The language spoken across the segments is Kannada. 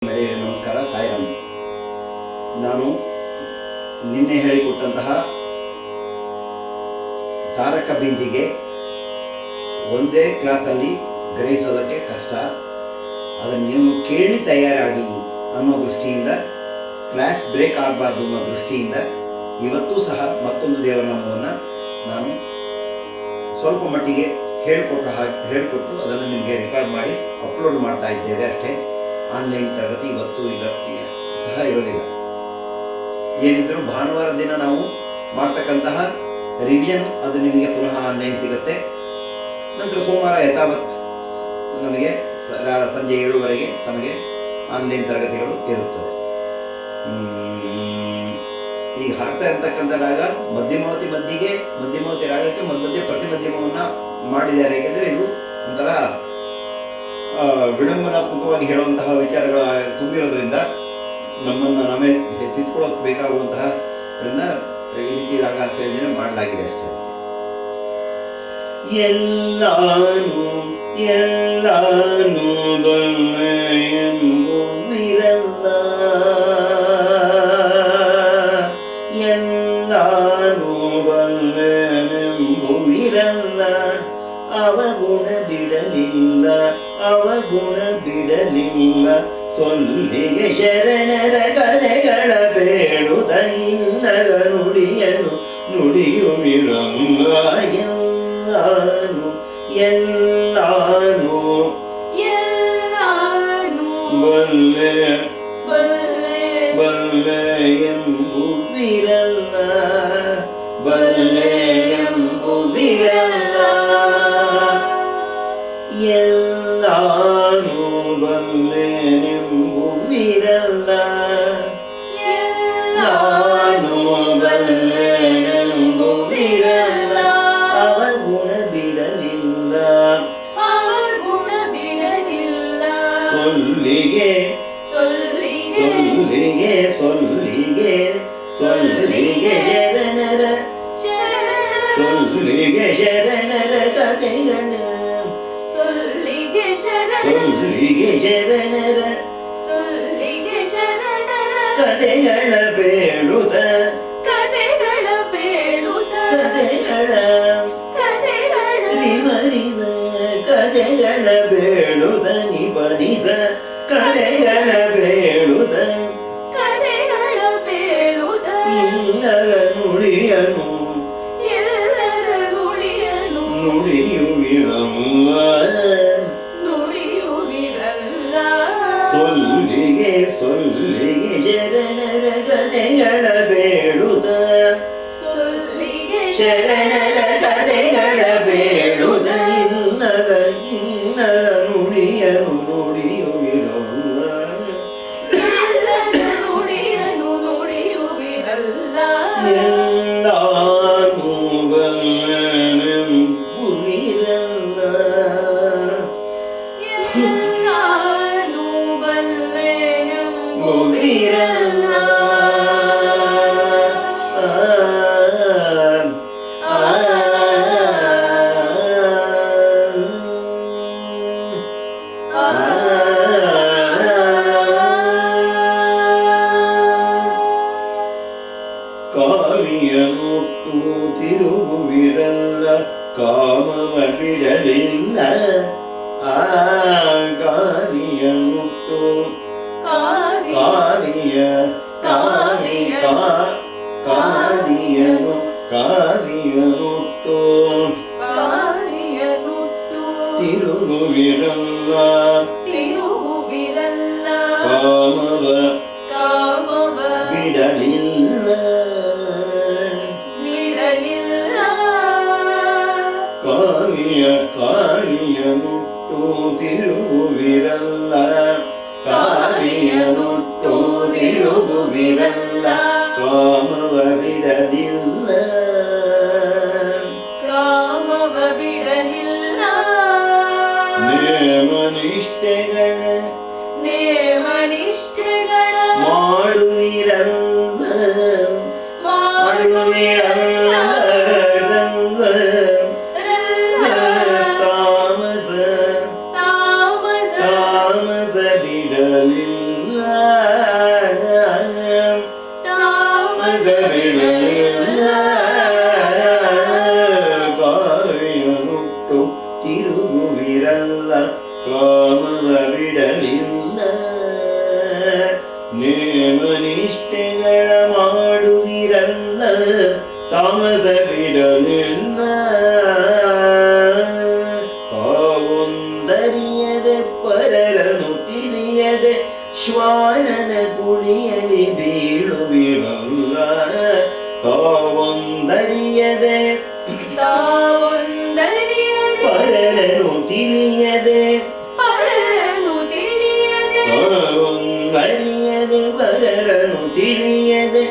ನಮಸ್ಕಾರ, ಸಾಯಿರಾಮ್. ನಾನು ನಿನ್ನೆ ಹೇಳಿಕೊಟ್ಟಂತಹ ತಾರಕ ಬಿಂದಿಗೆ ಒಂದೇ ಕ್ಲಾಸಲ್ಲಿ ಗ್ರಹಿಸೋದಕ್ಕೆ ಕಷ್ಟ. ಅದನ್ನು ನೀವು ಕೇಳಿ ತಯಾರಾಗಿ ಅನ್ನೋ ದೃಷ್ಟಿಯಿಂದ, ಕ್ಲಾಸ್ ಬ್ರೇಕ್ ಆಗಬಾರ್ದು ಅನ್ನೋ ದೃಷ್ಟಿಯಿಂದ ಇವತ್ತೂ ಸಹ ಮತ್ತೊಂದು ದೇವರ ನಾಮವನ್ನು ನಾನು ಸ್ವಲ್ಪ ಮಟ್ಟಿಗೆ ಹೇಳಿಕೊಟ್ಟು ಅದನ್ನು ನಿಮಗೆ ರೆಕಾರ್ಡ್ ಮಾಡಿ ಅಪ್ಲೋಡ್ ಮಾಡ್ತಾ ಇದ್ದೇವೆ ಅಷ್ಟೇ. ಆನ್ಲೈನ್ ತರಗತಿ ಇವತ್ತು ಸಹ ಇರೋದಿಲ್ಲ. ಏನಿದ್ರೂ ಭಾನುವಾರ ದಿನ ನಾವು ಮಾಡ್ತಕ್ಕಂತಹ ರಿವಿಷನ್ ಅದು ನಿಮಗೆ ಪುನಃ ಆನ್ಲೈನ್ ಸಿಗುತ್ತೆ. ನಂತರ ಸೋಮವಾರ ಯಥಾವತ್ ನಮಗೆ ಸಂಜೆ 7:00ವರೆಗೆ ತಮಗೆ ಆನ್ಲೈನ್ ತರಗತಿಗಳು ಇರುತ್ತದೆ. ಈಗ ಹಾಡ್ತಾ ಇರ್ತಕ್ಕಂಥ ರಾಗ ಮಧ್ಯಮಾವತಿ ರಾಗಕ್ಕೆ ಮಧ್ಯೆ ಪ್ರತಿಮಧ್ಯಮವನ್ನು ಮಾಡಿದ್ದಾರೆ. ಏಕೆಂದರೆ ಇದು ಒಂಥರ ವಿಡಂಬನಾತ್ಮಕವಾಗಿ ಹೇಳುವಂತಹ ವಿಚಾರಗಳ ತುಂಬಿರೋದ್ರಿಂದ ನಮ್ಮನ್ನು ನಾವೇ ತಿದ್ಕೊಳ್ಳೋಕೆ ಬೇಕಾಗುವಂತಹದ್ರಿಂದ ಈ ರೀತಿ ರಾಗ ಸಂಯೋಜನೆ ಮಾಡಲಾಗಿದೆ ಅಷ್ಟೇ. ಎಲ್ಲಾನು ಬಲ್ಲೆ ಎಂಬುವಿರಲ್ಲ, ಎಲ್ಲಾನು ಬಲ್ಲೆನೆಂಬುವಿರಲ್ಲ, ಅವಗುಣ ಬಿಡಲಿಲ್ಲ, ಸೊಲ್ಲಿಗೆ ಶರಣರ ಕಥೆಗಳ ಬೇಡುತ್ತ ಇನ್ನದ ನುಡಿಯುವಿರಲ್ಲ. ಎಲ್ಲಾನು ಬಲ್ಲೆ ಎಂಬುವಿರಲ್ಲ, ಎಲ್ಲಾನು ಬಲ್ಲೆನೆಂಬುವಿರಲ್ಲ, ಅವಗುಣ ಬಿಡಲಿಲ್ಲ, ಸೊಲ್ಲಿಗೆ ಶರಣರ ಕಥೆಗಳ ಕಥೆಗಳ ಬೇಡುತ್ತ ವಿವರಿಸ ಕಥೆಗಳ ಬೇಡುತ್ತ ನಿಪರಿಸ ಕಥೆಗಳ ಬೇಡುತ್ತ ಎಲ್ಲರ ನುಡಿಯನು ನುಡಿಯುವಿರಲ್ಲ, ಸೊಲ್ಲಿಗೆ ಶರಣರ ಕಥೆಗಳ ಬೇಡುತ್ತ ಶರಣರ ಕಥೆಗಳ ಬೇಡುತ್ತ ಇನ್ನದ ನುಡಿಯುವಿರಲ್ಲ, ಎಲ್ಲಾನು ಬಲ್ಲೆನೆಂಬುವಿರಲ್ಲ, ಕಾವಿಯನುಟ್ಟು ತಿರುಗುವಿರಲ್ಲ, ಕಾಮವ ಬಿಡಲಿಲ್ಲ, ಕಾವಿಯನುಟ್ಟು ತಿರುಗುವಿರಲ್ಲ, ಕಾಮವ ಬಿಡಲಿಲ್ಲ, ಕಾವಿಯನುಟ್ಟು ತಿರುಗುವಿರಲ್ಲ, ಕಾಮವ ಬಿಡಲಿಲ್ಲ, ನೇಮನಿಷ್ಠೆಗಳ ಮಾಡುವಿರಲ್ಲ, ತಾಮಸ ಬಿಡಲಿಲ್ಲ, ನಿಷ್ಠೆಗಳ ಮಾಡುವಿರಲ್ಲ ತಾಮಸ ಬಿಡಲಿಲ್ಲ ತಾವೊಂದರಿಯದೆ ಪರರನು ತಿಳಿಯದೆ ಶ್ವಾನನ ಕುಳಿಯಲಿ ಬೀಳುವಿರಲ್ಲ ತಾವೊಂದರಿಯದೆ ಪರರನು ತಿಳಿಯದೆ ತಾವೊಂದರಿಯದೆ ಪರರನು ತಿಳಿಯದೆ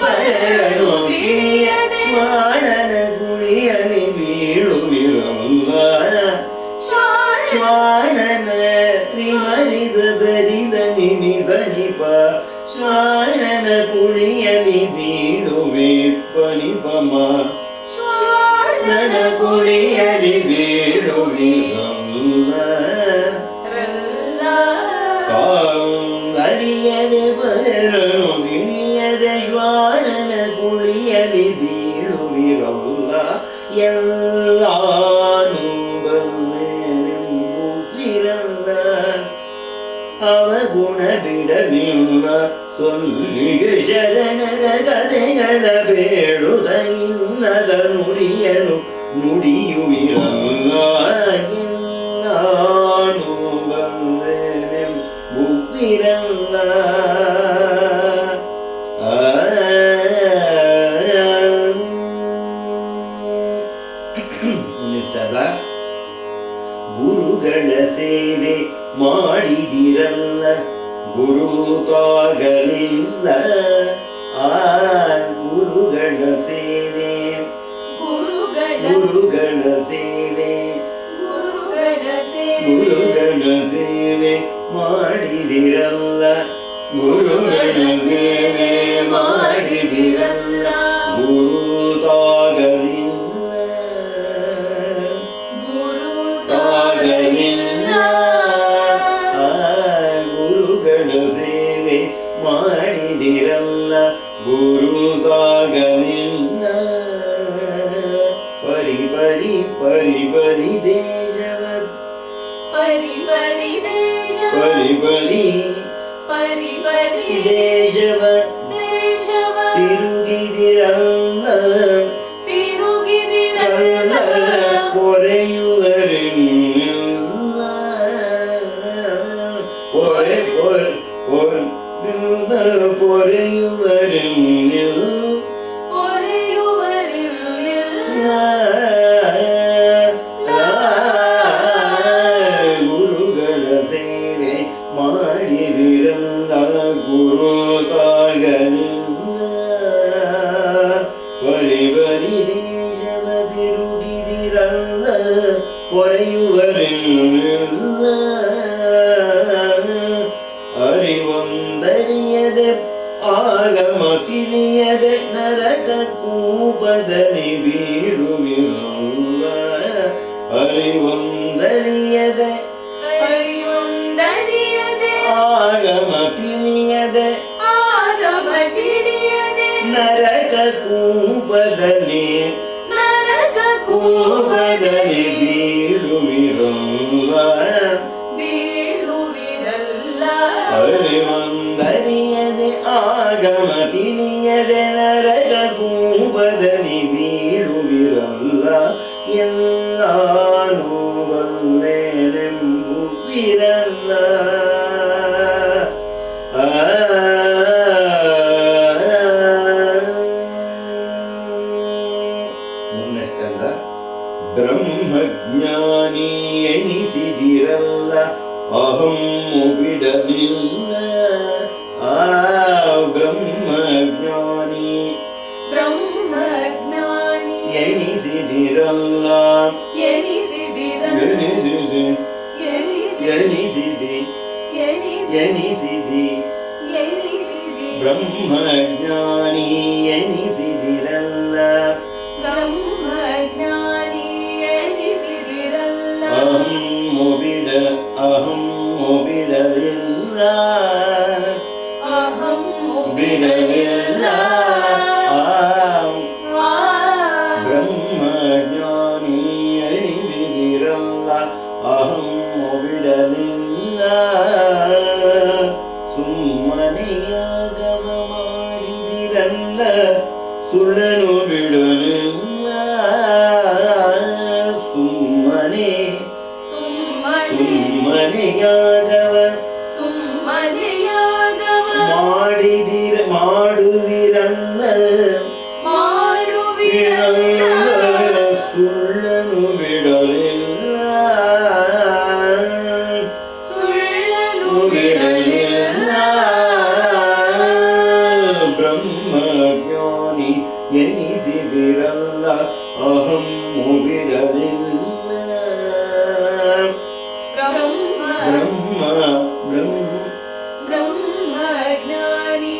ಪರರನು ತಿಳಿಯದೆ ಶ್ವಾನನ ಕುಳಿಯಲಿ ಬೀಳುವಿರಲ್ಲ ಶ್ವಾನನ ರಿಮರಿಸದರಿಸ ನಿಮಿಸನಿಪ ಶ್ವಾನನ ಕುಳಿಯಲಿ ಬೀಳುವೆ ಪನಿಪಮ ಶ್ವಾನನ ಕುಳಿಯಲಿ ಬೀಳುವಿರಲ್ಲ ಅರಿಯದೆ ಪರರನು ತಿಳಿಯದೆ ಶ್ವಾನನ ಕುಳಿಯಲಿ ಬೀಳುವಿರಲ್ಲ ಎಲ್ಲಾನು ಬಲ್ಲೆನೆಂಬುವಿರಲ್ಲ ಅವಗುಣ ಬಿಡಲಿಲ್ಲ ಸೊಲ್ಲಿಗೆ ಶರಣರ ಕಥೆಗಳ ಬೇಡುದ ಇನ್ನದ ನುಡಿಯನು ನುಡಿಯುವಿರಲ್ಲ ಎಲ್ಲಾನು ಬಲ್ಲೆನೆಂಬುವಿರಲ್ಲ ಗುರುಗಳ ಸೇವೆ ಮಾಡಿದಿರಲ್ಲ ಗುರುತಾಗಲಿಲ್ಲ ಆ ಗುರುಗಳ ಸೇವೆ ಗುರುಗಳ ಸೇವೆ ಮಾಡಿದಿರಲ್ಲ ಗುರುಗಳ ಸೇವೆ ಮಾಡಿದಿರಲ್ಲ ಗುರುತಾಗಲಿಲ್ಲ ಗುರುಗಳ ಸೇವೆ ಮಾಡಿದಿರಲ್ಲ ಗುರುತಾಗಲಿಲ್ಲ ಪರಿ ಪರಿ ಪರಿ ಪರಿ ದೇಶವ ಪರಿ ಪರಿ ದೇಶವ ತಿರುಗಿದಿರಲ್ಲ ಪೊರೆಯುವರಿಲ್ಲ ಗುರುಗಳ ಸೇವೆ ಮಾಡಿದಿರಲ್ಲ ಗುರುತಾಗಲಿಲ್ಲ ಪರಿ ಪರಿ ದೇಶವ ತಿರುಗಿದಿರಲ್ಲ ಪೊರೆಯುವರಿಲ್ಲ ಅರಿವೊಂದರಿಯದೆ ಆಗಮ ತಿಳಿಯದೆ ನರಕ ಕೂಪದಲ್ಲಿ ಬೀಳುವಿರಲ್ಲ ಅರಿವೊಂದರಿಯದೆ ಆಗಮ ತಿಳಿಯದೆ ನರಕ ಕೂಪದಲ್ಲಿ ಬೀಳುವಿರಲ್ಲ ಅರಿವೊಂದರಿಯದೆ ಆಗಮ ತಿಳಿಯದೆ ನರಕ ಕೂಪದಲ್ಲಿ ಬೀಳುವಿರಲ್ಲ ಎಲ್ಲಾನು ಬಲ್ಲೆನೆಂಬುವಿರಲ್ಲ ಮೂರನೇ ಸ್ಕಂದ ಬ್ರಹ್ಮಜ್ಞಾನಿ ಎನಿಸಿದಿರಲ್ಲ ಅಹಂ ಬಿಡಲಿಲ್ಲ ಆ ಬ್ರಹ್ಮಜ್ಞಾನಿ ಎನಿಸಿದಿರಲ್ಲ ಎನಿಸಿದಿ ಬ್ರಹ್ಮಜ್ಞಾನಿ ಎನಿಸಿದಿರಲ್ಲ ಅಹಂ ಬಿಡಲಿಲ್ಲ ಬಿಡಲಿಲ್ಲ ಬ್ರಹ್ಮಜ್ಞಾನಿ ಎನಿಸಿದಿರಲ್ಲ ಅಹಂ ಬಿಡಲಿಲ್ಲ ಸುಳ್ಳನು ಬಿಡಲಿಲ್ಲ ಸುಮ್ಮನೆ ಸುಮ್ಮನೆಯಾಗವ ಮಾಡುವಿರಲ್ಲ ಸುಳ್ಳನು ಬಿಡಲಿಲ್ಲ ಬ್ರಹ್ಮಜ್ಞಾನಿ ಎನಿಸಿದಿರಲ್ಲ ಅಹಂ ಬಿಡಲಿಲ್ಲ ಬ್ರಹ್ಮಜ್ಞಾನಿ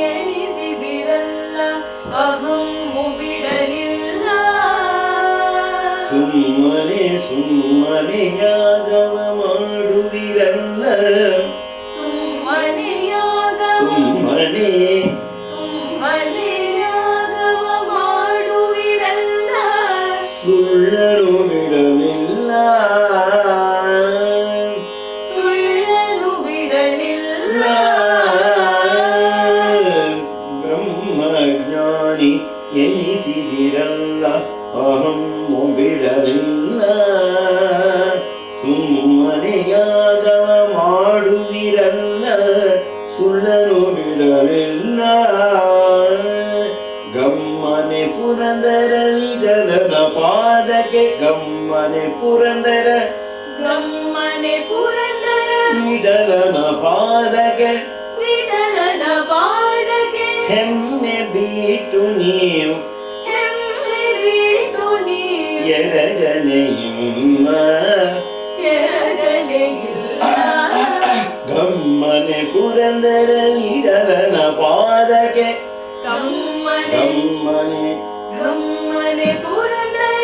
ಎನಿಸಿದಿರಲ್ಲ ಅಹಂ ಬಿಡಲಿಲ್ಲ ಸುಮ್ಮನೆಯಾಗವ ಮಾಡುವಿರಲ್ಲ ಸುಮ್ಮನೆಯಾಗವ ಮಾಡುವಿರಲ್ಲ ಸುಳ್ಳನು ಬಿಡಲಿಲ್ಲ ಬ್ರಹ್ಮಜ್ಞಾನಿ ಎನಿಸಿದಿರಲ್ಲ ಅಹಂ ಬಿಡಲಿಲ್ಲ ಸುಮ್ಮನೆಯಾಗವ ಮಾಡುವಿರಲ್ಲ ಸುಳ್ಳನು ಬಿಡಲಿಲ್ಲ ಗಮ್ಮನೆ ಪುರಂದರ ವಿಠಲನ ಪಾದಕ್ಕೆ ಗಮ್ಮನೆ ಪುರಂದರ ವಿಠಲನ ಪಾದಕ್ಕೆ ಹೆಮ್ಮೆ ಬಿಟ್ಟು ನೀವು ಎರಗನೆಯಿಲ್ಲ ಗಮ್ಮನೆ ಪುರಂದರ ವಿಠಲನ ಪಾದಕ್ಕೆ ಗಮ್ಮನೆ ಪುರಂದರ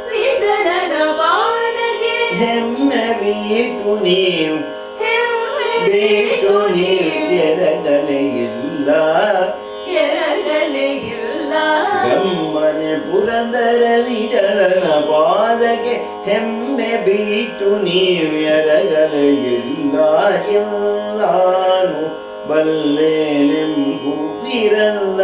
ವಿಠಲನ ಪಾದಕ್ಕೆ ಹೆಮ್ಮೆ ಬಿಟ್ಟು ನೀವು ಎರಗಲೆ ಇಲ್ಲ ಗಮ್ಮನೆ ಪುರಂದರ ವಿಠಲನ ಪಾದಕ್ಕೆ ಹೆಮ್ಮೆ ಬಿಟ್ಟು ನೀವು ಎರಗಲೆ ಇಲ್ಲ ಎಲ್ಲಾನು ಬಲ್ಲೆನೆಂಬುವಿರಲ್ಲ